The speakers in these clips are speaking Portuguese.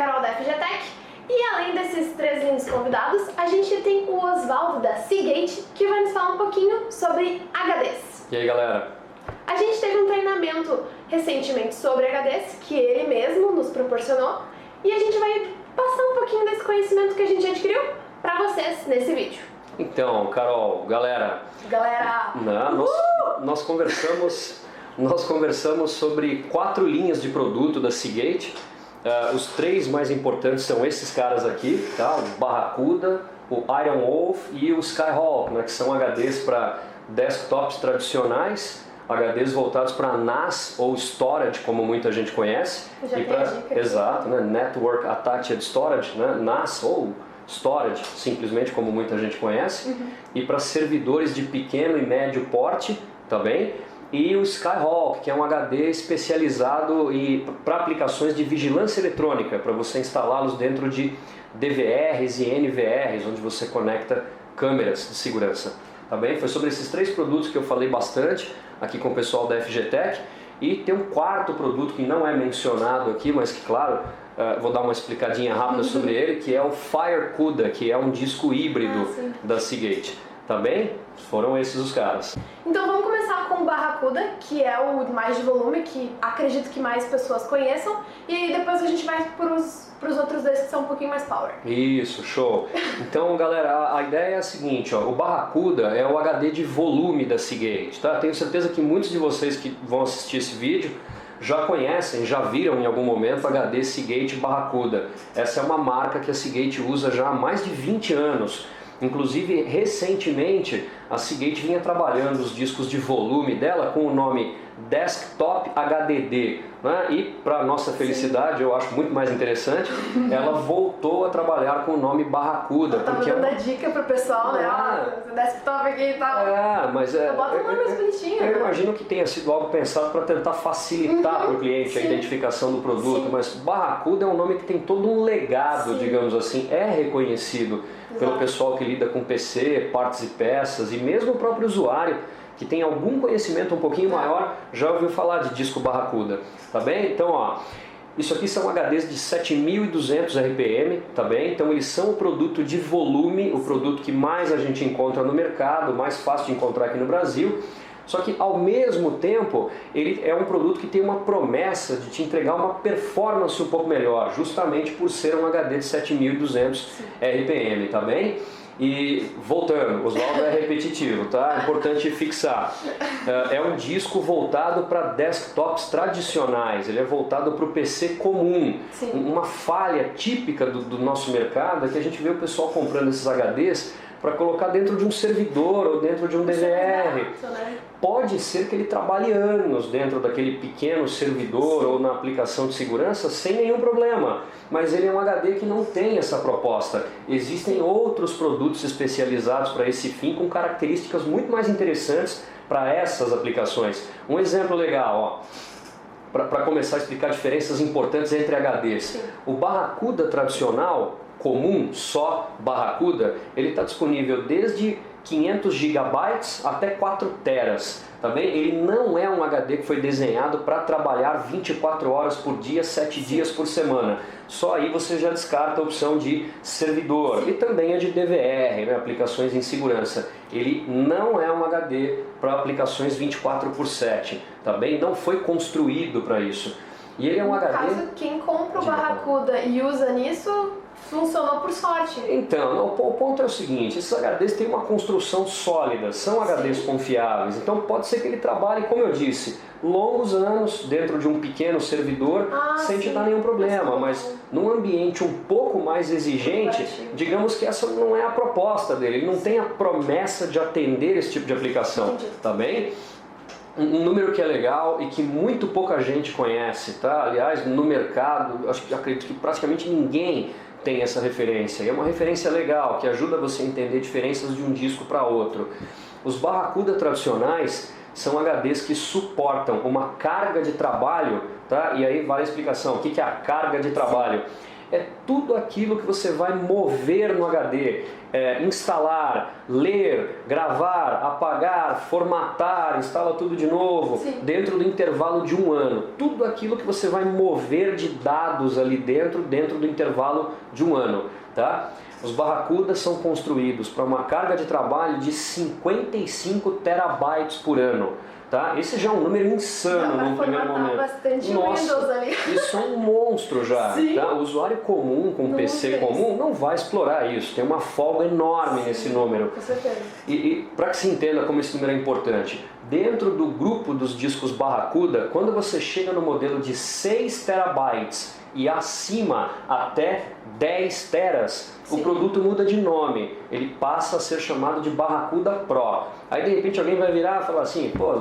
Carol da FGTech. E além desses 3 lindos convidados, a gente tem o Oswaldo da Seagate, que vai nos falar um pouquinho sobre HDs. E aí, galera? A gente teve um treinamento recentemente sobre HDs, que ele mesmo nos proporcionou, e a gente vai passar um pouquinho desse conhecimento que a gente adquiriu para vocês nesse vídeo. Então, Carol, galera, nós conversamos sobre 4 linhas de produto da Seagate. Os 3 mais importantes são esses caras aqui, tá? O Barracuda, o Iron Wolf e o Skyhawk, né? Que são HDs para desktops tradicionais, HDs voltados para NAS ou Storage, como muita gente conhece. Já tem a dica. Exato, né? Network Attached Storage, né? NAS ou Storage, simplesmente como muita gente conhece. E para servidores de pequeno e médio porte, tá bem? E o Skyhawk, que é um HD especializado para aplicações de vigilância eletrônica, para você instalá-los dentro de DVRs e NVRs, onde você conecta câmeras de segurança. Tá bem? Foi sobre esses 3 produtos que eu falei bastante aqui com o pessoal da FGTech. E tem um 4º produto que não é mencionado aqui, mas que, claro, vou dar uma explicadinha rápida sobre ele, que é o FireCuda, que é um disco híbrido da Seagate. Tá bem? Foram esses os caras. Então vamos começar com o Barracuda, que é o mais de volume, que acredito que mais pessoas conheçam, e aí depois a gente vai para os outros 2 que são um pouquinho mais power. Isso, show! Então, galera, a ideia é a seguinte, ó, o Barracuda é o HD de volume da Seagate, tá? Tenho certeza que muitos de vocês que vão assistir esse vídeo já conhecem, já viram em algum momento HD Seagate Barracuda. Essa é uma marca que a Seagate usa já há mais de 20 anos. Inclusive, recentemente, a Seagate vinha trabalhando os discos de volume dela com o nome Desktop HDD, né? E, para nossa felicidade, eu acho muito mais interessante, ela voltou a trabalhar com o nome Barracuda. Tava dando a dica pro pessoal, né? Desktop aqui e tal. Mas bota um nome mais bonitinho. Eu imagino que tenha sido algo pensado para tentar facilitar para o cliente a identificação do produto, mas Barracuda é um nome que tem todo um legado, digamos assim, é reconhecido pelo pessoal que lida com PC, partes e peças, e mesmo o próprio usuário que tem algum conhecimento um pouquinho maior já ouviu falar de disco Barracuda, tá bem? Então, ó, isso aqui são HDs de 7.200 RPM, tá bem? Então eles são o produto de volume, o produto que mais a gente encontra no mercado, mais fácil de encontrar aqui no Brasil. Só que, ao mesmo tempo, ele é um produto que tem uma promessa de te entregar uma performance um pouco melhor, justamente por ser um HD de 7.200 RPM, tá bem? E, voltando, o Oswaldo é repetitivo, tá? É importante fixar. É um disco voltado para desktops tradicionais, ele é voltado para o PC comum. Uma falha típica do nosso mercado é que a gente vê o pessoal comprando esses HDs para colocar dentro de um servidor ou dentro de um DVR. Pode ser que ele trabalhe anos dentro daquele pequeno servidor ou na aplicação de segurança sem nenhum problema, mas ele é um HD que não tem essa proposta. Existem outros produtos especializados para esse fim com características muito mais interessantes para essas aplicações. Um exemplo legal, ó, para começar a explicar diferenças importantes entre HDs. O Barracuda tradicional, comum, só Barracuda, ele está disponível desde 500 GB até 4 teras, tá bem? Ele não é um HD que foi desenhado para trabalhar 24 horas por dia, 7 dias por semana. Só aí você já descarta a opção de servidor e também a de DVR, né? Aplicações em segurança. Ele não é um HD para aplicações 24/7, tá bem? Não foi construído para isso. E ele é um HD... No caso, quem compra o Barracuda e usa nisso, funcionou por sorte. Então, o ponto é o seguinte, esses HDs têm uma construção sólida, são HDs confiáveis, então pode ser que ele trabalhe, como eu disse, longos anos dentro de um pequeno servidor sem te dar nenhum problema, mas num ambiente um pouco mais exigente, digamos que essa não é a proposta dele, ele não tem a promessa de atender esse tipo de aplicação, tá bem? Um número que é legal e que muito pouca gente conhece, tá? Aliás, no mercado, acredito que praticamente ninguém tem essa referência. E é uma referência legal, que ajuda você a entender diferenças de um disco para outro. Os Barracuda tradicionais são HDs que suportam uma carga de trabalho, tá? E aí vale a explicação. O que é a carga de trabalho? é tudo aquilo que você vai mover no HD. Instalar, ler, gravar, apagar, formatar, instala tudo de novo, dentro do intervalo de 1 ano. Tudo aquilo que você vai mover de dados ali dentro do intervalo de 1 ano. Tá? Os Barracudas são construídos para uma carga de trabalho de 55 terabytes por ano. Tá? Esse já é um número insano no primeiro momento. Bastante Nossa, Windows ali. isso é um monstro já. Tá? O usuário comum, com PC comum, não vai explorar isso. Tem uma folga enorme nesse número. Com certeza. E para que se entenda como esse número é importante, dentro do grupo dos discos Barracuda, quando você chega no modelo de 6 terabytes e acima até 10 teras, o produto muda de nome, ele passa a ser chamado de Barracuda Pro. Aí de repente alguém vai virar e falar assim, pô,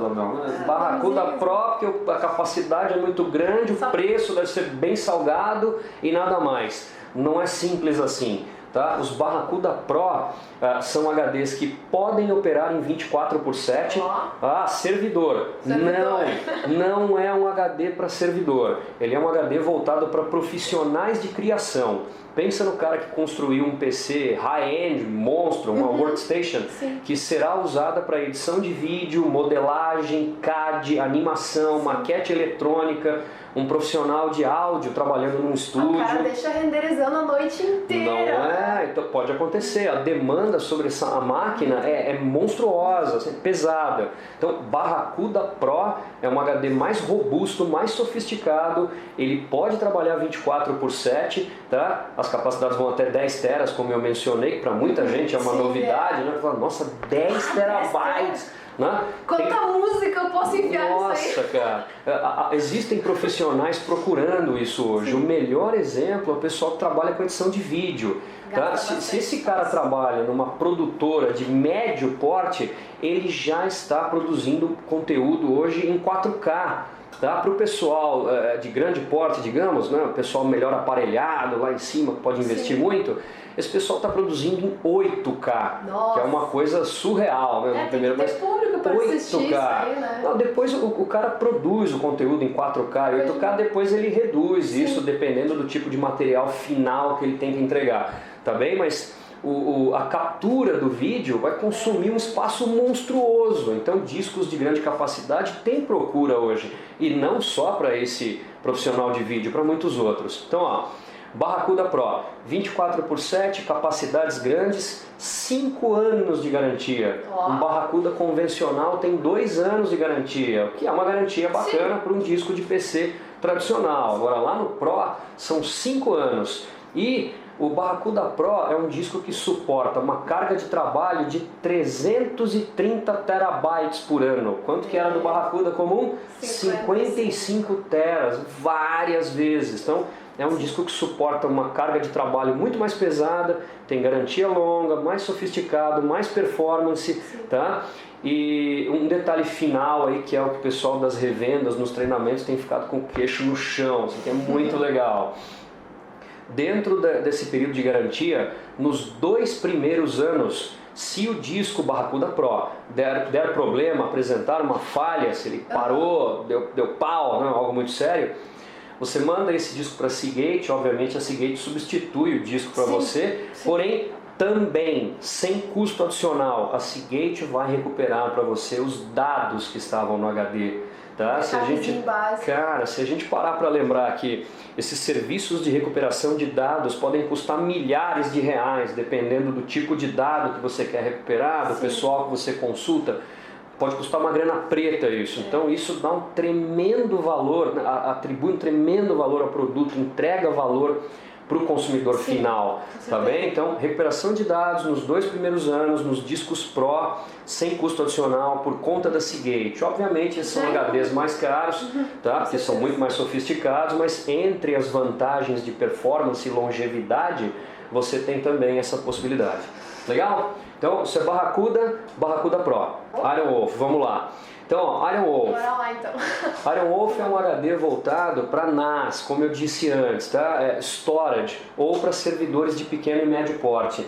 Barracuda Pro, porque a capacidade é muito grande, o preço deve ser bem salgado e nada mais. Não é simples assim. Tá? Os Barracuda Pro são HDs que podem operar em 24/7. Servidor. Não é um HD para servidor. Ele é um HD voltado para profissionais de criação. Pensa no cara que construiu um PC high-end, monstro, uma workstation, que será usada para edição de vídeo, modelagem, CAD, animação, maquete eletrônica, um profissional de áudio trabalhando num estúdio. O cara deixa renderizando a noite inteira. Não é, então pode acontecer. A demanda sobre a máquina é monstruosa, assim, pesada. Então, Barracuda Pro é um HD mais robusto, mais sofisticado. Ele pode trabalhar 24/7, tá? As capacidades vão até 10 teras, como eu mencionei, que para muita gente é uma novidade, né? Fala, nossa, 10 terabytes! Né? Quanta música eu posso enviar Nossa, isso aí? cara, existem profissionais procurando isso hoje. O melhor exemplo é o pessoal que trabalha com edição de vídeo. Tá? Se esse cara trabalha numa produtora de médio porte, ele já está produzindo conteúdo hoje em 4K. Tá? Para o pessoal de grande porte, digamos, né? O pessoal melhor aparelhado lá em cima, que pode investir muito, esse pessoal está produzindo em 8K, que é uma coisa surreal, né? Primeiro, tem público para assistir isso aí, né? Não, depois o cara produz o conteúdo em 4K e 8K, depois ele reduz isso dependendo do tipo de material final que ele tem que entregar, tá bem? Mas a captura do vídeo vai consumir um espaço monstruoso, então discos de grande capacidade tem procura hoje, e não só para esse profissional de vídeo, para muitos outros. Então, ó, Barracuda Pro, 24/7, capacidades grandes, 5 anos de garantia. Um Barracuda convencional tem 2 anos de garantia, que é uma garantia bacana para um disco de PC tradicional. Agora lá no Pro são 5 anos. E o Barracuda Pro é um disco que suporta uma carga de trabalho de 330 terabytes por ano. Quanto que era do Barracuda comum? 55 teras, várias vezes. Então, é um disco que suporta uma carga de trabalho muito mais pesada, tem garantia longa, mais sofisticado, mais performance, tá? E um detalhe final aí, que é o que o pessoal das revendas nos treinamentos tem ficado com o queixo no chão, isso aqui é muito legal. Dentro desse período de garantia, nos 2 primeiros anos, se o disco Barracuda Pro der problema, apresentar uma falha, se ele parou, deu pau, não, algo muito sério, você manda esse disco para a Seagate, obviamente a Seagate substitui o disco para você, porém também, sem custo adicional, a Seagate vai recuperar para você os dados que estavam no HD. Tá? Se a gente parar para lembrar que esses serviços de recuperação de dados podem custar milhares de reais, dependendo do tipo de dado que você quer recuperar, do pessoal que você consulta, pode custar uma grana preta isso. Então isso dá um tremendo valor, atribui um tremendo valor ao produto, entrega valor para o consumidor final, tá bem? Então, recuperação de dados nos 2 primeiros anos, nos discos Pro, sem custo adicional, por conta da Seagate. Obviamente, esses são HDs mais caros, tá? Porque são muito mais sofisticados, mas entre as vantagens de performance e longevidade, você tem também essa possibilidade. Legal? Então, isso é Barracuda Pro. Iron Wolf, vamos lá. Então, ó, Iron Wolf. Bora lá, então. Iron Wolf é um HD voltado para NAS, como eu disse antes, tá? Storage, ou para servidores de pequeno e médio porte.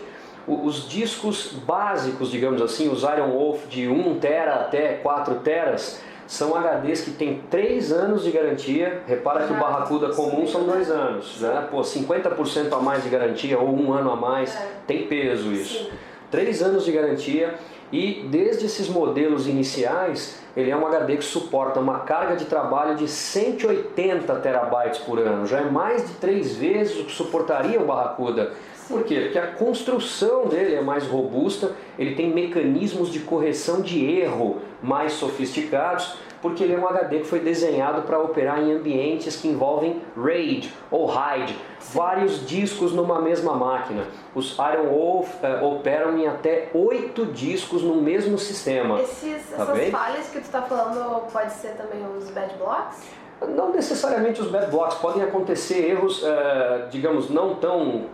Os discos básicos, digamos assim, os Iron Wolf de 1 tera até 4 teras, são HDs que têm 3 anos de garantia. Repara que o Barracuda comum são 2 anos, né? Pô, 50% a mais de garantia ou 1 ano a mais, tem peso isso. Sim. 3 anos de garantia e desde esses modelos iniciais, ele é um HD que suporta uma carga de trabalho de 180 terabytes por ano. Já é mais de 3 vezes o que suportaria um Barracuda. Por quê? Porque a construção dele é mais robusta, ele tem mecanismos de correção de erro mais sofisticados, porque ele é um HD que foi desenhado para operar em ambientes que envolvem RAID ou RAID, vários discos numa mesma máquina. Os Iron Wolf operam em até 8 discos no mesmo sistema. Essas falhas que tu está falando pode ser também os bad blocks? Não necessariamente os bad blocks, podem acontecer erros, digamos, não tão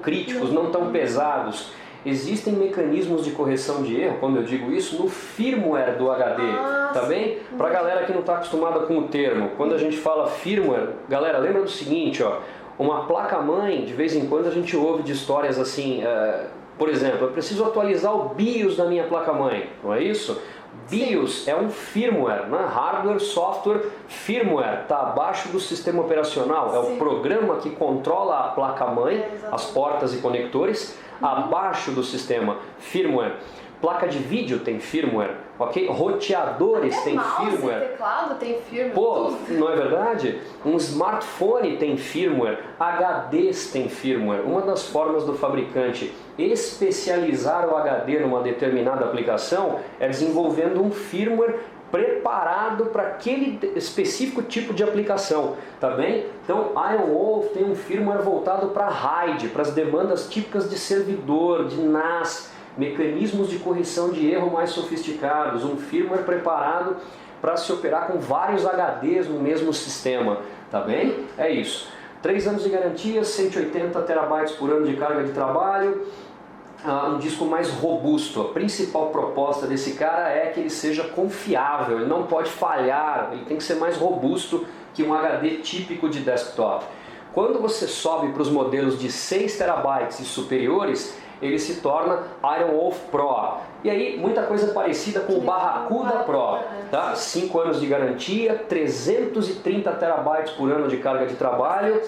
críticos, não tão pesados. Existem mecanismos de correção de erro, quando eu digo isso, no firmware do HD, tá bem? Pra galera que não está acostumada com o termo, quando a gente fala firmware, galera, lembra do seguinte, ó, uma placa-mãe, de vez em quando a gente ouve de histórias assim, por exemplo, eu preciso atualizar o BIOS da minha placa-mãe, não é isso? BIOS é um firmware, né? Hardware, software, firmware, está abaixo do sistema operacional, é o programa que controla a placa-mãe, as portas e conectores, abaixo do sistema firmware. Placa de vídeo tem firmware, ok? Roteadores tem firmware. Teclado tem firmware. Pô, não é verdade? Um smartphone tem firmware, HDs tem firmware. Uma das formas do fabricante especializar o HD numa determinada aplicação é desenvolvendo um firmware preparado para aquele específico tipo de aplicação, tá bem? Então, Iron Wolf tem um firmware voltado para RAID, para as demandas típicas de servidor, de NAS, mecanismos de correção de erro mais sofisticados, um firmware preparado para se operar com vários HDs no mesmo sistema, tá bem? É isso. 3 anos de garantia, 180 terabytes por ano de carga de trabalho, um disco mais robusto. A principal proposta desse cara é que ele seja confiável, ele não pode falhar, ele tem que ser mais robusto que um HD típico de desktop. Quando você sobe para os modelos de 6 terabytes e superiores, ele se torna Iron Wolf Pro. E aí, muita coisa parecida com o Barracuda Pro. Tá? 5 anos de garantia, 330 terabytes por ano de carga de trabalho.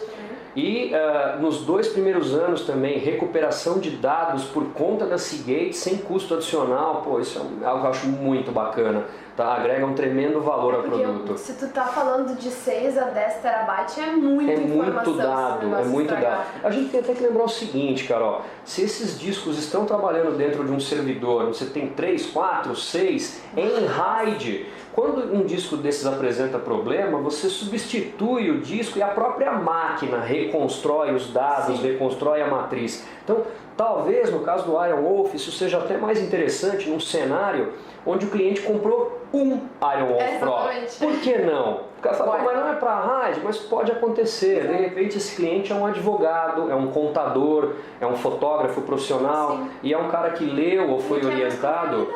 E nos 2 primeiros anos também, recuperação de dados por conta da Seagate sem custo adicional. Pô, isso é algo que eu acho muito bacana. Tá? Agrega um tremendo valor ao produto. Se tu tá falando de 6 a 10 terabytes, é muita informação. É muito dado. A gente tem até que lembrar o seguinte, Carol. Se esses discos estão trabalhando dentro de um servidor, você tem 3, 4, 6 em RAID, quando um disco desses apresenta problema, você substitui o disco e a própria máquina reconstrói os dados, reconstrói a matriz. Então, talvez no caso do Iron Wolf isso seja até mais interessante num cenário onde o cliente comprou um Iron Wolf Pro. Por que não? O cara fala, mas não é para RAID, mas pode acontecer. De repente esse cliente é um advogado, é um contador, é um fotógrafo profissional e é um cara que leu ou foi orientado,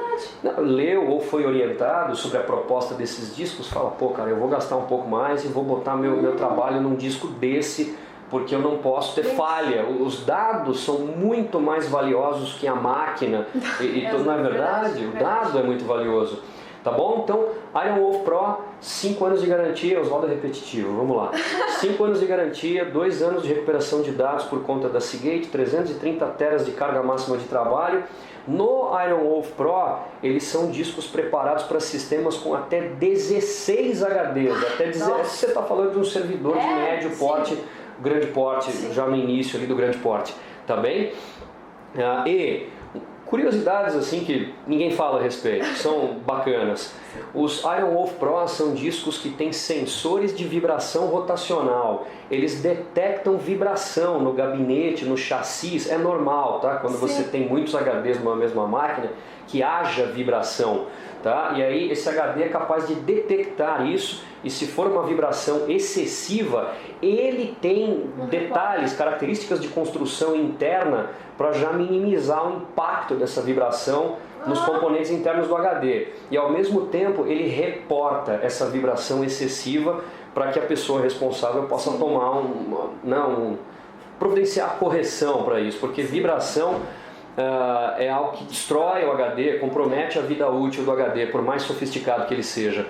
sobre a proposta desses discos, fala, pô cara, eu vou gastar um pouco mais e vou botar meu trabalho num disco desse, porque eu não posso ter falha. Os dados são muito mais valiosos que a máquina. Não é verdade? O dado é muito valioso. Tá bom? Então, Iron Wolf Pro, 5 anos de garantia, Oswaldo é repetitivo, vamos lá. 5 anos de garantia, 2 anos de recuperação de dados por conta da Seagate, 330 teras de carga máxima de trabalho. No Iron Wolf Pro, eles são discos preparados para sistemas com até 16 HDs. Você está falando de um servidor de médio porte, grande porte, já no início ali do grande porte, tá bem? E curiosidades assim que ninguém fala a respeito, são bacanas. Os Iron Wolf Pro são discos que têm sensores de vibração rotacional. Eles detectam vibração no gabinete, no chassis, é normal, tá? Quando você tem muitos HDs numa mesma máquina, que haja vibração, tá? E aí esse HD é capaz de detectar isso, e se for uma vibração excessiva, ele tem detalhes, características de construção interna para já minimizar o impacto dessa vibração nos componentes internos do HD. E ao mesmo tempo ele reporta essa vibração excessiva para que a pessoa responsável possa tomar providenciar correção para isso, porque vibração é algo que destrói o HD, compromete a vida útil do HD, por mais sofisticado que ele seja.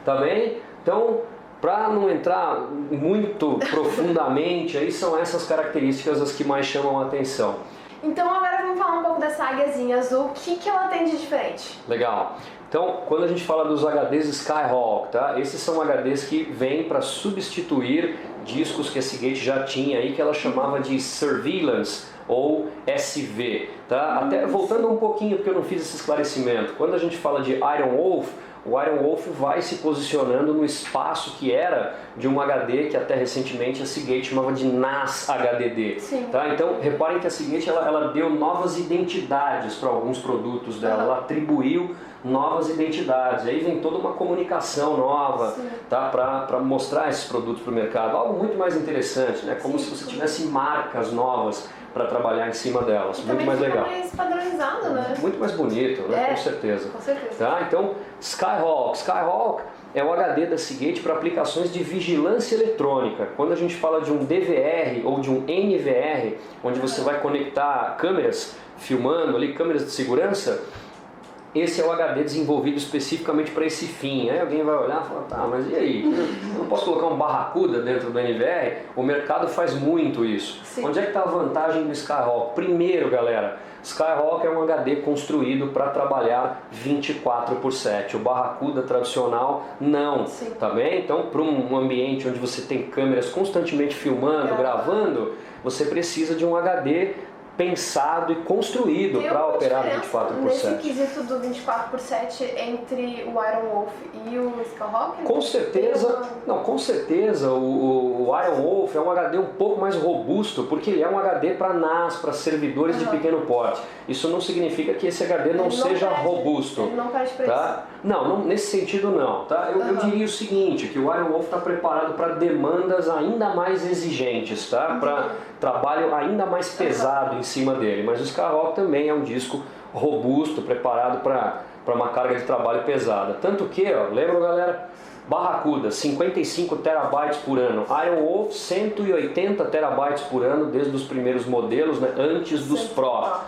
Tá bem? Então, para não entrar muito profundamente, aí são essas características as que mais chamam a atenção. Então agora vamos falar um pouco dessa HDzinha azul, o que ela tem de diferente? Legal. Então, quando a gente fala dos HDs Skyhawk, tá? Esses são HDs que vêm para substituir discos que a Seagate já tinha aí, que ela chamava de Surveillance ou SV, tá? Até voltando um pouquinho, porque eu não fiz esse esclarecimento. Quando a gente fala de Iron Wolf, o Iron Wolf vai se posicionando no espaço que era de um HD que até recentemente a Seagate chamava de NAS HDD. Tá? Então, reparem que a Seagate ela deu novas identidades para alguns produtos dela, ela atribuiu novas identidades, aí vem toda uma comunicação nova, tá? Para mostrar esses produtos para o mercado, algo muito mais interessante, né? Como se você tivesse marcas novas para trabalhar em cima delas, muito mais legal. Mais padronizado, né? Muito mais bonito, né? Com certeza. Com certeza. Tá? Então, Skyhawk é o HD da Seagate para aplicações de vigilância eletrônica. Quando a gente fala de um DVR ou de um NVR, onde você vai conectar câmeras filmando ali, câmeras de segurança, esse é o HD desenvolvido especificamente para esse fim. Aí alguém vai olhar e falar, tá, mas e aí? Eu não posso colocar um Barracuda dentro do NVR? O mercado faz muito isso. Onde é que está a vantagem do Skyhawk? Primeiro, galera, Skyhawk é um HD construído para trabalhar 24/7. O Barracuda tradicional não, tá bem? Então, para um ambiente onde você tem câmeras constantemente filmando, gravando, você precisa de um HD pensado e construído para operar 24/7. Nesse quesito do 24/7 entre o Iron Wolf e o Skyhawk? Com certeza, não, com certeza o Iron Wolf é um HD um pouco mais robusto, porque ele é um HD para NAS, para servidores de pequeno porte. Isso não significa que esse HD não seja robusto. Ele não perde preço. Tá? Não, nesse sentido não. Tá? Eu diria o seguinte, que o Iron Wolf está preparado para demandas ainda mais exigentes, tá? Para trabalho ainda mais pesado em cima dele. Mas o Skyhawk também é um disco robusto, preparado para uma carga de trabalho pesada. Tanto que, ó, lembra galera? Barracuda, 55 terabytes por ano. Iron Wolf, 180 terabytes por ano, desde os primeiros modelos, né, antes dos Pro.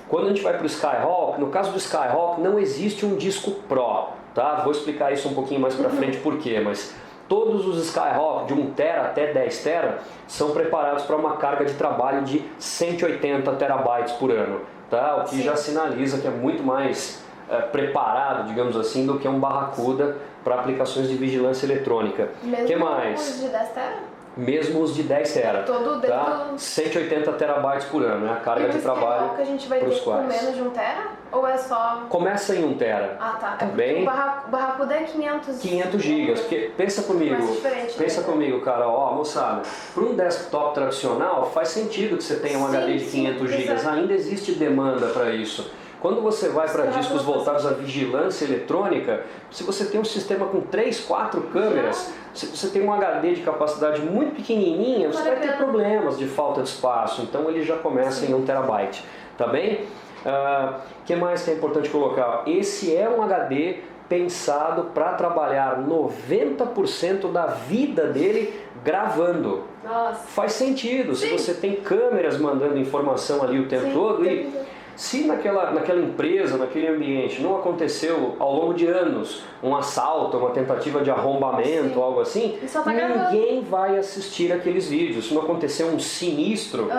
Quando a gente vai para o Skyhawk, no caso do Skyhawk não existe um disco Pro, tá? Vou explicar isso um pouquinho mais para frente por quê, mas todos os Skyhawk de 1 tera até 10 tera são preparados para uma carga de trabalho de 180 terabytes por ano, tá? O que já sinaliza que é muito mais preparado, digamos assim, do que um Barracuda para aplicações de vigilância eletrônica. Mesmo que mais? Os de 10 tera? Mesmo os de 10 tera, todo dentro tá? 180 terabytes por ano, é a carga de trabalho que a gente vai ter com menos de 1 tera? Ou é só... Começa em 1 tera. Ah, tá. Tá bem? O Barracuda é 500 gigas, porque pensa comigo, cara, ó, moçada, para um desktop tradicional faz sentido que você tenha um HD de 500 gigas, ainda existe demanda para isso. Quando você vai para discos voltados à vigilância eletrônica, se você tem um sistema com 3, 4 câmeras, se você tem um HD de capacidade muito pequenininha, você vai ter problemas de falta de espaço. Então ele já começa em 1 terabyte, tá bem? Que mais que é importante colocar? Esse é um HD pensado para trabalhar 90% da vida dele gravando. Nossa. Faz sentido, se você tem câmeras mandando informação ali o tempo todo e... Se naquela empresa, naquele ambiente, não aconteceu ao longo de anos um assalto, uma tentativa de arrombamento, algo assim, ninguém vai assistir aqueles vídeos. Se não acontecer um sinistro,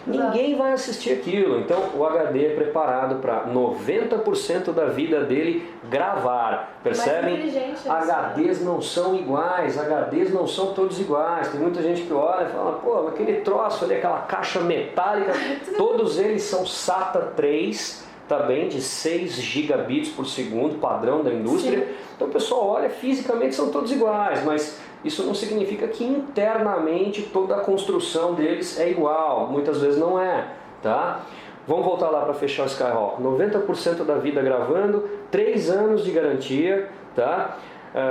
ninguém vai assistir aquilo. Então o HD é preparado para 90% da vida dele gravar. Percebem? HDs não são iguais, HDs não são todos iguais. Tem muita gente que olha e fala, pô, aquele troço ali, aquela caixa metálica, todos eles são SATA 3, tá bem, de 6 gigabits por segundo, padrão da indústria. Então o pessoal olha, fisicamente são todos iguais, mas isso não significa que internamente toda a construção deles é igual, muitas vezes não é, tá? Vamos voltar lá para fechar o Skyhawk, 90% da vida gravando, 3 anos de garantia, tá?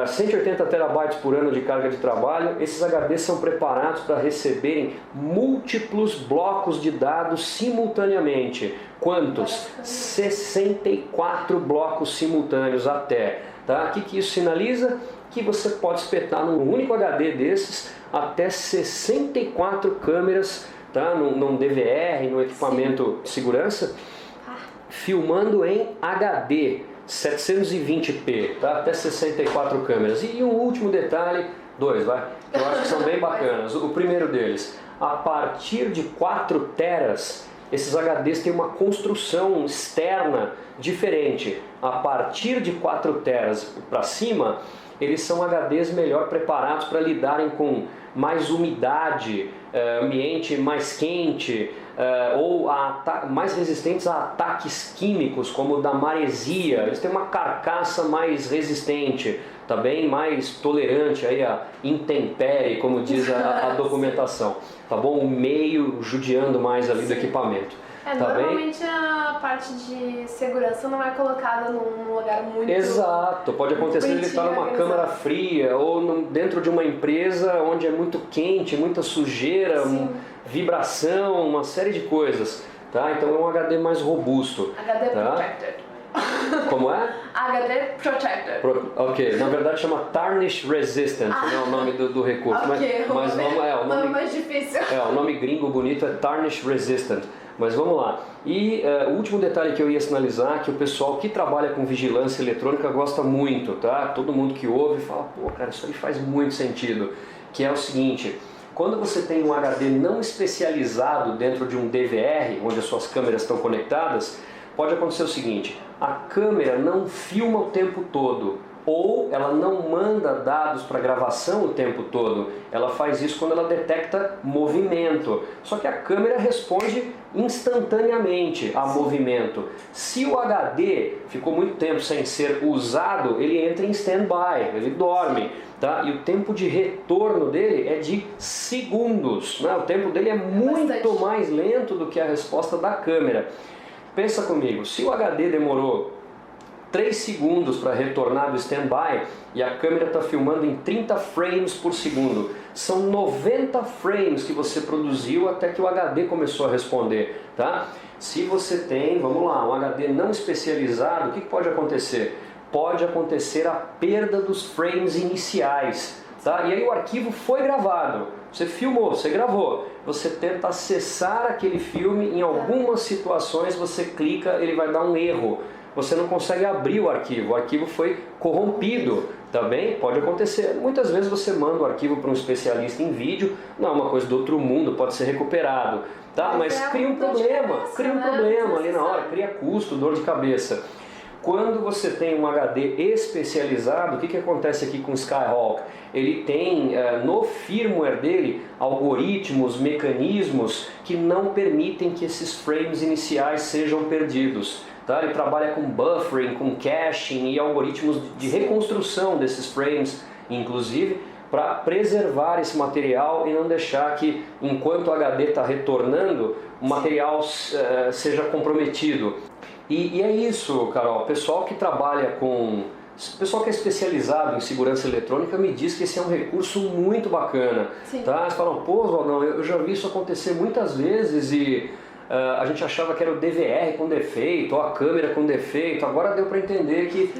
180 terabytes por ano de carga de trabalho. Esses HDs são preparados para receberem múltiplos blocos de dados simultaneamente. Quantos? 64 blocos simultâneos até. Tá? O que isso sinaliza? Que você pode espetar num único HD desses até 64 câmeras, tá? num DVR, num equipamento de segurança, filmando em HD. 720p, tá? Até 64 câmeras. E um último detalhe, dois, vai, que eu acho que são bem bacanas. O primeiro deles, a partir de 4 teras, esses HDs têm uma construção externa diferente. A partir de 4 teras para cima, eles são HDs melhor preparados para lidarem com mais umidade, ambiente mais quente, ou mais resistentes a ataques químicos, como o da maresia. Eles têm uma carcaça mais resistente, tá bem mais tolerante aí a intempérie, como diz a documentação. Tá bom? O meio judiando mais ali do equipamento. Tá normalmente bem? A parte de segurança não é colocada num lugar muito... Exato, pode acontecer ele estar numa câmara fria ou dentro de uma empresa onde é muito quente, muita sujeira, vibração, uma série de coisas. Tá? Então é um HD mais robusto. HD tá? Protected. Como é? HD Protected. Ok, na verdade chama Tarnish Resistant, não é o nome do recurso. Ok, mas o nome mais difícil. O nome gringo bonito é Tarnish Resistant. Mas vamos lá. E o último detalhe que eu ia sinalizar, que o pessoal que trabalha com vigilância eletrônica gosta muito, tá? Todo mundo que ouve fala, pô, cara, isso aí faz muito sentido. Que é o seguinte, quando você tem um HD não especializado dentro de um DVR, onde as suas câmeras estão conectadas, pode acontecer o seguinte, a câmera não filma o tempo todo, ou ela não manda dados para gravação o tempo todo. Ela faz isso quando ela detecta movimento. Só que a câmera responde instantaneamente a movimento. Se o HD ficou muito tempo sem ser usado, ele entra em stand-by, ele dorme. Tá? E o tempo de retorno dele é de segundos. Né? O tempo dele é muito mais lento do que a resposta da câmera. Pensa comigo, se o HD demorou 3 segundos para retornar do stand-by e a câmera está filmando em 30 frames por segundo. São 90 frames que você produziu até que o HD começou a responder. Tá? Se você tem, vamos lá, um HD não especializado, o que pode acontecer? Pode acontecer a perda dos frames iniciais. Tá? E aí o arquivo foi gravado, você filmou, você gravou. Você tenta acessar aquele filme, em algumas situações você clica, ele vai dar um erro. Você não consegue abrir o arquivo foi corrompido, tá bem? Pode acontecer. Muitas vezes você manda o arquivo para um especialista em vídeo, não é uma coisa do outro mundo, pode ser recuperado, tá? Mas cria um problema ali na hora, cria custo, dor de cabeça. Quando você tem um HD especializado, o que acontece aqui com o Skyhawk? Ele tem no firmware dele algoritmos, mecanismos que não permitem que esses frames iniciais sejam perdidos. Tá? Ele trabalha com buffering, com caching e algoritmos de reconstrução desses frames, inclusive, para preservar esse material e não deixar que, enquanto o HD está retornando, o material seja comprometido. E é isso, Carol. O pessoal que trabalha com... O pessoal que é especializado em segurança eletrônica me diz que esse é um recurso muito bacana. Tá? Eles falam, pô, Oswaldão, eu já vi isso acontecer muitas vezes e... a gente achava que era o DVR com defeito, ou a câmera com defeito. Agora deu para entender que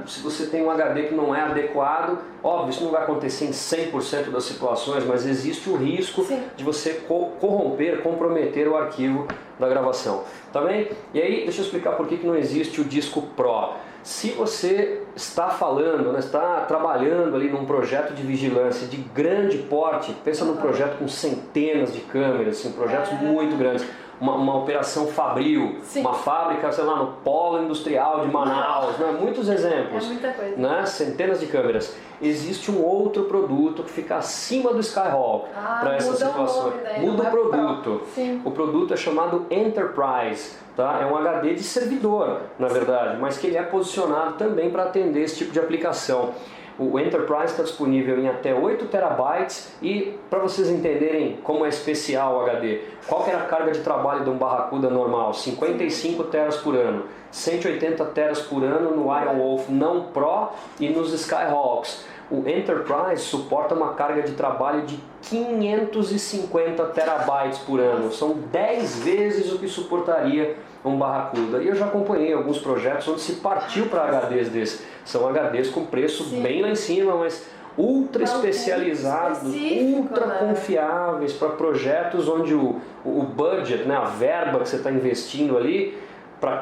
se você tem um HD que não é adequado, óbvio, isso não vai acontecer em 100% das situações, mas existe o risco de você corromper, comprometer o arquivo da gravação. Tá bem? E aí, deixa eu explicar por que não existe o disco Pro. Se você está falando, está trabalhando ali num projeto de vigilância de grande porte, pensa num projeto com centenas de câmeras, assim, projetos muito grandes, uma operação fabril, uma fábrica, sei lá, no polo industrial de Manaus, né? Muitos exemplos, muita coisa. Né? Centenas de câmeras. Existe um outro produto que fica acima do Skyhawk para essas situações. Muda o produto. O produto é chamado Enterprise. Tá? É um HD de servidor, na verdade, mas que ele é posicionado também para atender esse tipo de aplicação. O Enterprise está disponível em até 8 terabytes e, para vocês entenderem como é especial o HD, qual que era a carga de trabalho de um Barracuda normal? 55 teras por ano, 180 teras por ano no Iron Wolf não Pro e nos Skyhawks. O Enterprise suporta uma carga de trabalho de 550 terabytes por ano. São 10 vezes o que suportaria um Barracuda. E eu já acompanhei alguns projetos onde se partiu para HDs desses. São HDs com preço bem lá em cima, mas ultra especializados, ultra confiáveis para projetos onde o budget, né, a verba que você está investindo ali, para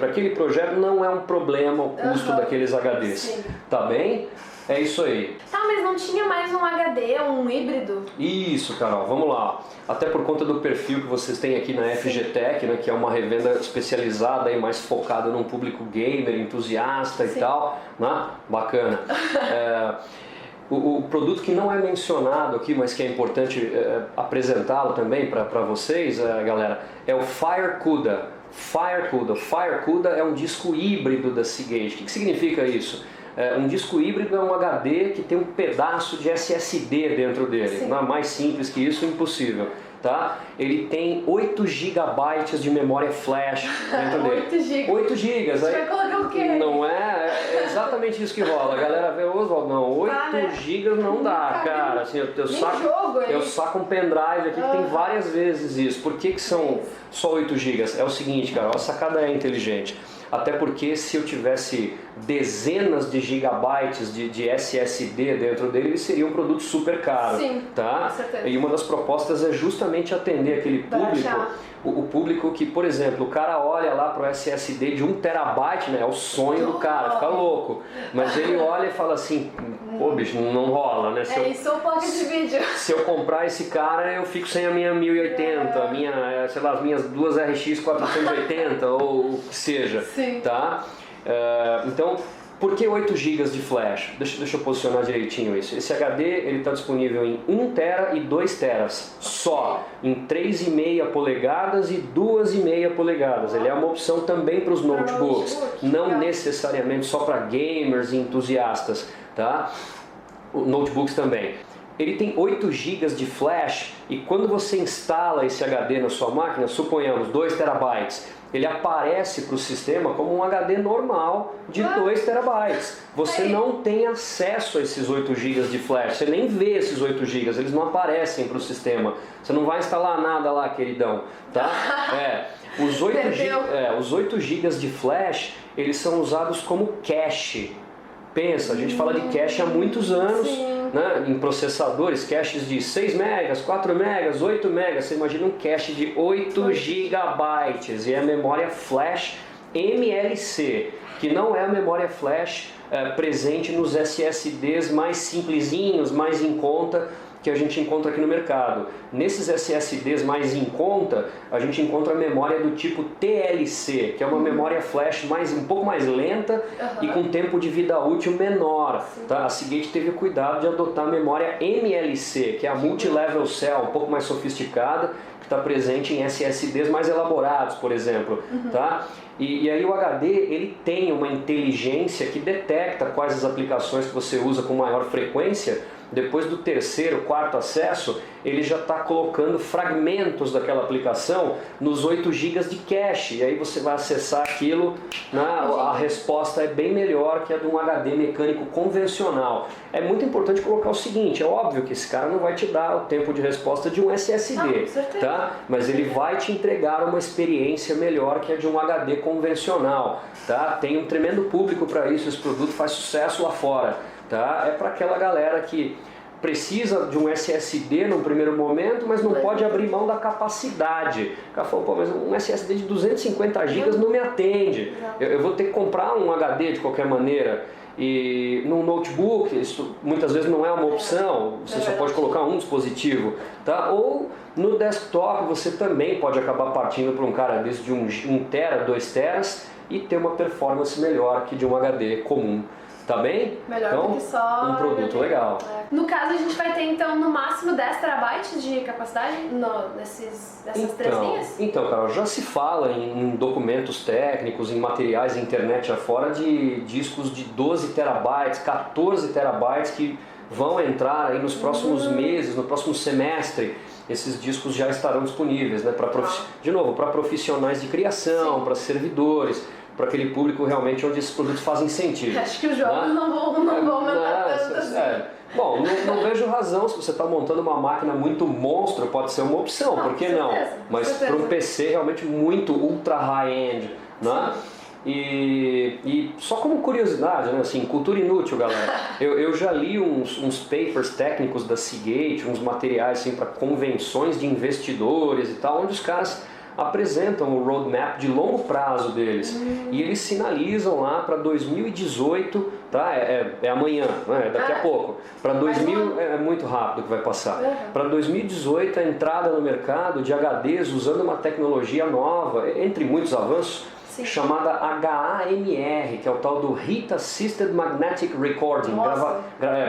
aquele projeto não é um problema o custo daqueles HDs. Sim. Tá bem? É isso aí. Tá, mas não tinha mais um HD, um híbrido? Isso, Carol, vamos lá. Até por conta do perfil que vocês têm aqui na FGTech, né, que é uma revenda especializada e mais focada num público gamer, entusiasta e tal, né? Bacana. O produto que não é mencionado aqui, mas que é importante apresentá-lo também para vocês, galera, é o FireCuda. O FireCuda é um disco híbrido da Seagate. O que significa isso? Um disco híbrido é um HD que tem um pedaço de SSD dentro dele. Não é mais simples que isso, impossível. Tá? Ele tem 8 GB de memória flash dentro dele. 8 GB. 8 GB. Você vai colocar o quê? Não é exatamente isso que rola. A galera vê, Oswaldo, não, 8 GB não dá, cara. Assim, eu saco um pendrive aqui que tem várias vezes isso. Por que são só 8 GB? É o seguinte, cara, a sacada é inteligente. Até porque se eu tivesse dezenas de gigabytes de SSD dentro dele, ele seria um produto super caro. Sim, tá? com certeza. E uma das propostas é justamente atender aquele público, o público que, por exemplo, o cara olha lá pro SSD de 1 terabyte, né? É o sonho do cara, fica louco. Mas ele olha e fala assim, pô bicho, não rola, né? Isso ou placa de vídeo. Se eu comprar esse cara, eu fico sem a minha 1080, as minhas duas RX 480 ou o que seja. Sim. Tá? Então, por que 8 GB de flash? Deixa eu posicionar direitinho isso. Esse HD está disponível em 1 tera e 2 teras só, em 3,5 polegadas e 2,5 polegadas. Ele é uma opção também para os notebooks, não necessariamente só para gamers e entusiastas, tá? Notebooks também. Ele tem 8 GB de flash e quando você instala esse HD na sua máquina, suponhamos 2 terabytes, ele aparece para o sistema como um HD normal de 2 terabytes. Você não tem acesso a esses 8 GB de flash, você nem vê esses 8 GB, eles não aparecem para o sistema. Você não vai instalar nada lá, queridão, tá? Os 8 GB de flash, eles são usados como cache. Pensa, a gente fala de cache há muitos anos, né, em processadores, caches de 6 megas, 4 megas, 8 megas, você imagina um cache de 8 gigabytes e é a memória flash MLC, que não é a memória flash presente nos SSDs mais simplesinhos, mais em conta, que a gente encontra aqui no mercado. Nesses SSDs mais em conta, a gente encontra a memória do tipo TLC, que é uma memória flash um pouco mais lenta e com tempo de vida útil menor. Tá? A Seagate teve o cuidado de adotar a memória MLC, que é a Multi-Level Cell, um pouco mais sofisticada, que está presente em SSDs mais elaborados, por exemplo. Tá? E aí o HD ele tem uma inteligência que detecta quais as aplicações que você usa com maior frequência. Depois do terceiro, quarto acesso, ele já está colocando fragmentos daquela aplicação nos 8 GB de cache. E aí você vai acessar aquilo, a resposta é bem melhor que a de um HD mecânico convencional. É muito importante colocar o seguinte, é óbvio que esse cara não vai te dar o tempo de resposta de um SSD, tá? Mas ele vai te entregar uma experiência melhor que a de um HD convencional. Tá? Tem um tremendo público para isso, esse produto faz sucesso lá fora. Tá? É para aquela galera que precisa de um SSD num primeiro momento, mas não pode abrir mão da capacidade. O cara falou, pô, mas um SSD de 250 GB não me atende. Eu vou ter que comprar um HD de qualquer maneira. E no notebook, isso muitas vezes não é uma opção, você só pode colocar um dispositivo. Tá? Ou no desktop você também pode acabar partindo para um cara desse de 1 tera, 2 teras e ter uma performance melhor que de um HD comum. Tá bem? Melhor então, do que só um produto legal. No caso, a gente vai ter então no máximo 10 terabytes de capacidade dessas 3 linhas? Então, Carol, já se fala em documentos técnicos, em materiais da internet afora de discos de 12 terabytes, 14 terabytes que vão entrar aí nos próximos meses, no próximo semestre. Esses discos já estarão disponíveis, né? De novo, para profissionais de criação, para servidores, para aquele público realmente onde esses produtos fazem sentido. Acho que os jogos não vão aumentar tanto assim. Bom, não vejo razão, se você está montando uma máquina muito monstro, pode ser uma opção, por que não? Mas para um PC realmente muito ultra high-end, né? E só como curiosidade, né? Assim, cultura inútil, galera, eu já li uns papers técnicos da Seagate, uns materiais assim, para convenções de investidores e tal, onde os caras apresentam o roadmap de longo prazo deles. E eles sinalizam lá para 2018, tá? É amanhã, né? É daqui a pouco. Para 2000 é muito rápido que vai passar. Para 2018 a entrada no mercado de HDs usando uma tecnologia nova, entre muitos avanços, chamada HAMR, que é o tal do Heat Assisted Magnetic Recording.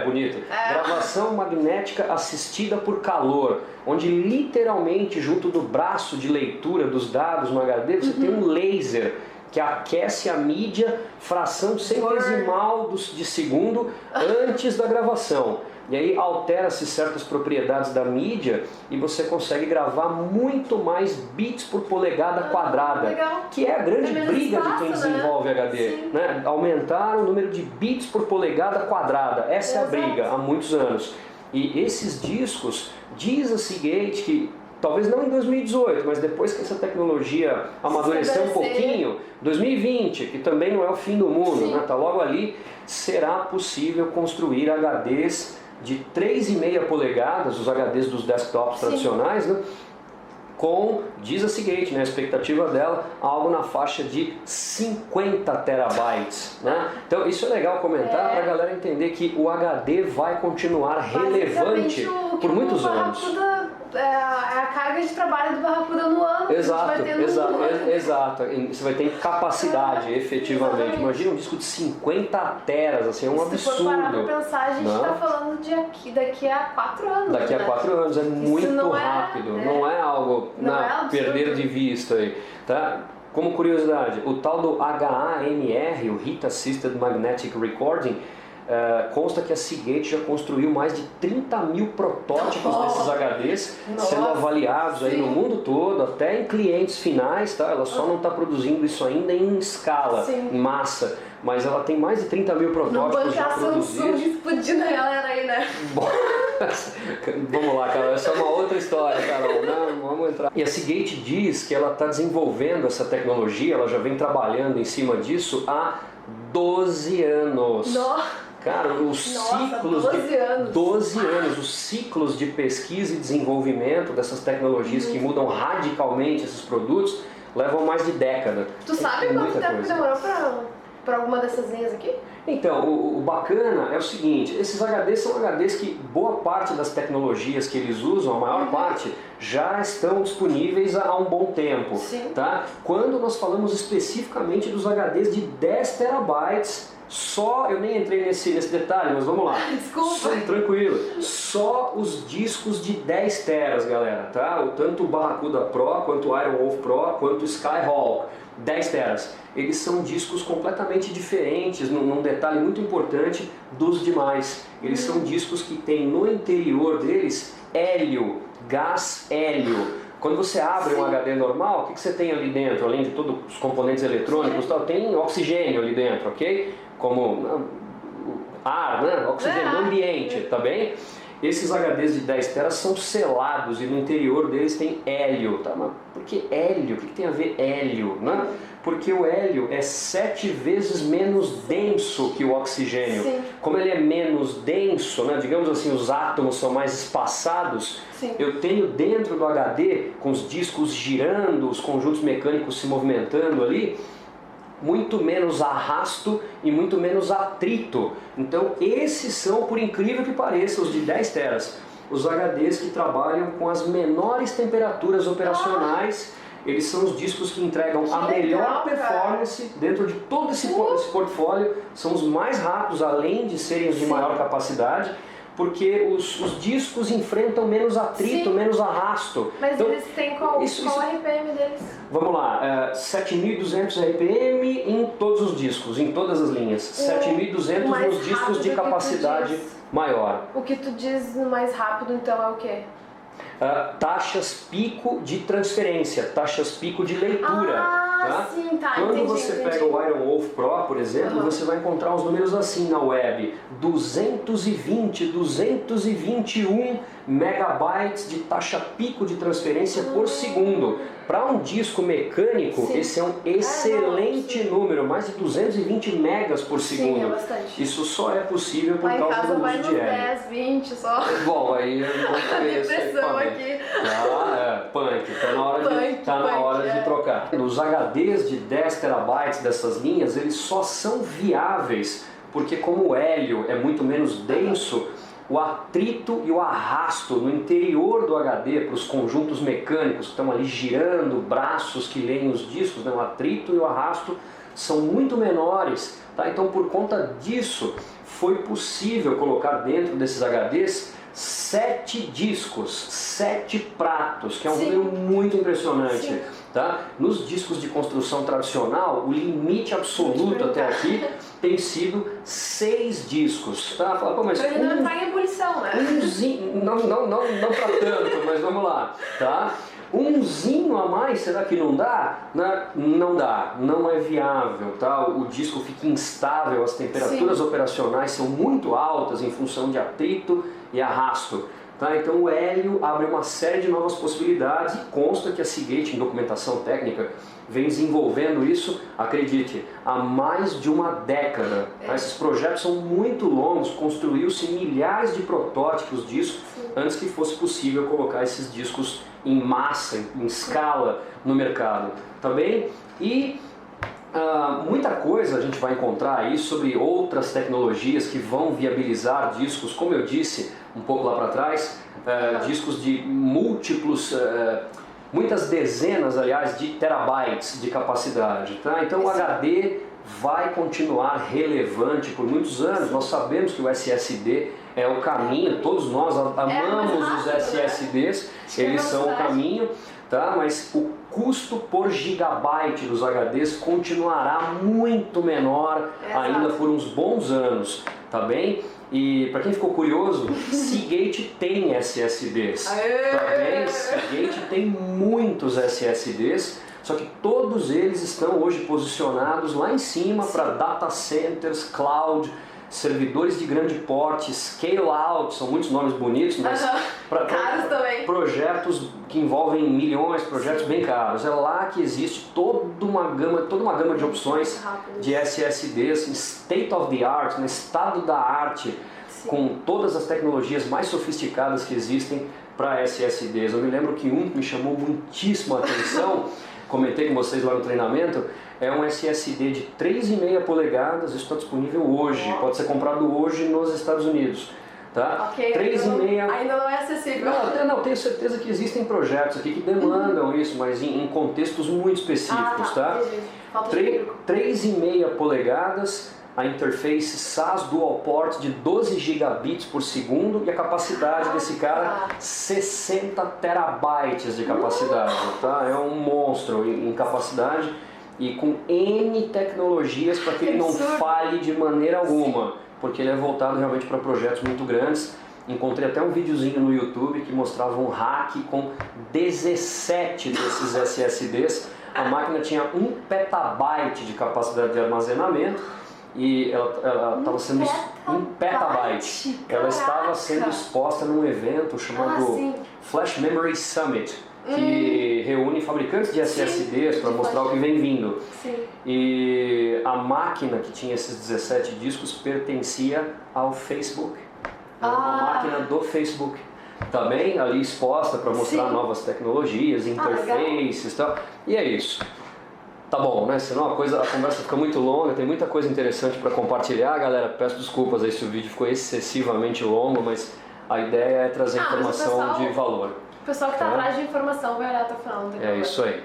Bonito. Gravação magnética assistida por calor, onde literalmente junto do braço de leitura dos dados no HD você tem um laser que aquece a mídia fração centesimal de segundo antes da gravação. E aí altera-se certas propriedades da mídia e você consegue gravar muito mais bits por polegada quadrada, que é a grande briga de quem desenvolve HD, né? Aumentar o número de bits por polegada quadrada, essa é a briga há muitos anos. E esses discos, diz a Seagate que talvez não em 2018, mas depois que essa tecnologia amadurecer um pouquinho, 2020, que também não é o fim do mundo, né? Tá logo ali, será possível construir HDs de 3,5 polegadas, os HDs dos desktops tradicionais, né? Com, diz a Seagate, né, a expectativa dela, algo na faixa de 50 terabytes. Né? Então isso é legal comentar para a galera entender que o HD vai continuar relevante por muitos anos. É a carga de trabalho do Barracuda no ano. Exato. Você vai ter capacidade, efetivamente. Imagina um disco de 50 teras, assim, é um absurdo. Se for parar pra pensar, a gente está falando de daqui a 4 anos. Daqui a 4 anos, é muito rápido. Não é algo perder de vista aí. Tá? Como curiosidade, o tal do HAMR, o Heat Assisted Magnetic Recording, consta que a Seagate já construiu mais de 30 mil protótipos desses HDs, sendo avaliados aí no mundo todo, até em clientes finais, tá? Ela só não está produzindo isso ainda em escala, em massa, mas ela tem mais de 30 mil protótipos já produzidos. Explodindo a galera aí, né? Vamos lá, Carol, essa é uma outra história, Carol, não, vamos entrar. E a Seagate diz que ela está desenvolvendo essa tecnologia, ela já vem trabalhando em cima disso há 12 anos. Cara, os ciclos 12 anos, os ciclos de pesquisa e desenvolvimento dessas tecnologias que mudam radicalmente esses produtos levam mais de década. Tu sabe quanto tempo demorou para alguma dessas linhas aqui? Então, o bacana é o seguinte, esses HDs são HDs que boa parte das tecnologias que eles usam, a maior parte, já estão disponíveis há um bom tempo. Tá? Quando nós falamos especificamente dos HDs de 10 terabytes, eu nem entrei nesse detalhe, mas vamos lá. Desculpa. Tranquilo. Só os discos de 10 teras, galera, tá? Tanto o Barracuda Pro, quanto o Iron Wolf Pro, quanto o Skyhawk, 10 teras. Eles são discos completamente diferentes, num detalhe muito importante dos demais. Eles são discos que têm no interior deles hélio, gás hélio. Quando você abre um HD normal, o que você tem ali dentro? Além de todos os componentes eletrônicos, tem oxigênio ali dentro, ok? Como ar, né? Oxigênio no ambiente, tá bem? Esses HDs de 10 teras são selados e no interior deles tem hélio, tá? Mas por que hélio? O que tem a ver hélio, né? Porque o hélio é 7 vezes menos denso que o oxigênio. Como ele é menos denso, né? Digamos assim, os átomos são mais espaçados, eu tenho dentro do HD, com os discos girando, os conjuntos mecânicos se movimentando ali, muito menos arrasto e muito menos atrito. Então esses são, por incrível que pareça, os de 10 teras, os HDs que trabalham com as menores temperaturas operacionais. Eles são os discos que entregam a melhor performance dentro de todo esse portfólio, são os mais rápidos, além de serem os de maior capacidade, porque os discos enfrentam menos atrito, menos arrasto. Mas então, eles têm qual RPM deles? Vamos lá, 7.200 RPM em todos os discos, em todas as linhas. 7.200 nos discos de capacidade maior. O que tu diz no mais rápido então é o quê? Taxas pico de transferência, taxas pico de leitura. Tá? Quando você pega o Iron Wolf Pro, por exemplo, você vai encontrar uns números assim na web: 220, 221 megabytes de taxa pico de transferência por segundo. Para um disco mecânico, esse é um excelente número, mais de 220 megas por segundo. É bastante. Isso só é possível por causa do uso de hélio. 10, 20 só. Bom, aí eu não conheço. aqui. Punk. Tá na hora de trocar. Os HDs de 10 terabytes dessas linhas, eles só são viáveis porque como o hélio é muito menos denso, o atrito e o arrasto no interior do HD para os conjuntos mecânicos que estão ali girando, braços que leem os discos, né? O atrito e o arrasto são muito menores, tá? Então por conta disso foi possível colocar dentro desses HDs 7 discos, 7 pratos, que é um número muito impressionante. Sim. Tá? Nos discos de construção tradicional, o limite absoluto até aqui tem sido 6 discos. Tá? Fala, pô, mas ele não entrar em ebulição, né? Não para tanto, mas vamos lá. Tá? Umzinho a mais, será que não dá? Não dá, não é viável, tá? O disco fica instável, as temperaturas operacionais são muito altas em função de atrito e arrasto. Tá? Então o hélio abre uma série de novas possibilidades e consta que a Seagate, em documentação técnica, vem desenvolvendo isso, acredite, há mais de uma década. Tá? Esses projetos são muito longos, construiu-se milhares de protótipos disso antes que fosse possível colocar esses discos em massa, em escala no mercado. Tá bem? E muita coisa a gente vai encontrar aí sobre outras tecnologias que vão viabilizar discos, como eu disse um pouco lá para trás, discos de múltiplos, muitas dezenas, aliás, de terabytes de capacidade. Tá? Então o HD vai continuar relevante por muitos anos. Nós sabemos que o SSD é o caminho, todos nós amamos os SSDs, eles são o caminho. Tá? Mas o custo por gigabyte dos HDs continuará muito menor ainda por uns bons anos, tá bem? E para quem ficou curioso, Seagate tem SSDs, tá bem? Seagate tem muitos SSDs, só que todos eles estão hoje posicionados lá em cima para data centers, cloud, servidores de grande porte, scale out, são muitos nomes bonitos, mas para projetos que envolvem milhões, projetos bem caros. É lá que existe toda uma gama de opções de SSDs em state of the art, no estado da arte, com todas as tecnologias mais sofisticadas que existem para SSDs. Eu me lembro que um que me chamou muitíssimo a atenção, comentei com vocês lá no treinamento, é um SSD de 3,5 polegadas, isso está disponível hoje, pode ser comprado hoje nos Estados Unidos. Tá? 3,5... Ainda não é acessível. Não, tenho certeza que existem projetos aqui que demandam isso, mas em contextos muito específicos. Tá? 3,5 polegadas, a interface SAS Dual Port de 12 gigabits por segundo e a capacidade desse cara 60 terabytes de capacidade. Tá? É um monstro em capacidade e com N tecnologias para que ele não falhe de maneira alguma, porque ele é voltado realmente para projetos muito grandes. Encontrei até um videozinho no YouTube que mostrava um hack com 17 desses SSDs. A máquina tinha 1 petabyte de capacidade de armazenamento e ela estava sendo 1 petabyte. Ela estava sendo exposta num evento chamado Flash Memory Summit, que reúne fabricantes de SSDs para mostrar o que vem vindo. E a máquina que tinha esses 17 discos pertencia ao Facebook. Era uma máquina do Facebook. Também ali exposta para mostrar novas tecnologias, interfaces e tal. E é isso. Tá bom, né? Senão a conversa fica muito longa, tem muita coisa interessante para compartilhar, galera. Peço desculpas aí se o vídeo ficou excessivamente longo, mas a ideia é trazer informação de valor. O pessoal que está atrás de informação vai olhar até o final. É isso aí.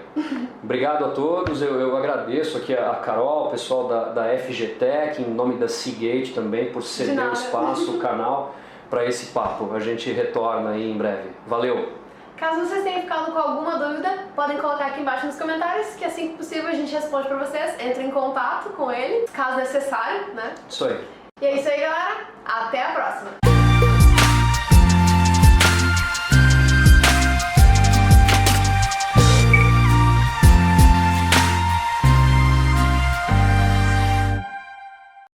Obrigado a todos, eu agradeço aqui a Carol, o pessoal da FGTech, em nome da Seagate também, por ceder o espaço, o canal, para esse papo. A gente retorna aí em breve. Valeu! Caso vocês tenham ficado com alguma dúvida, podem colocar aqui embaixo nos comentários, que assim que possível a gente responde para vocês. Entre em contato com ele, caso necessário, né? Isso aí. E é isso aí, galera. Até a próxima!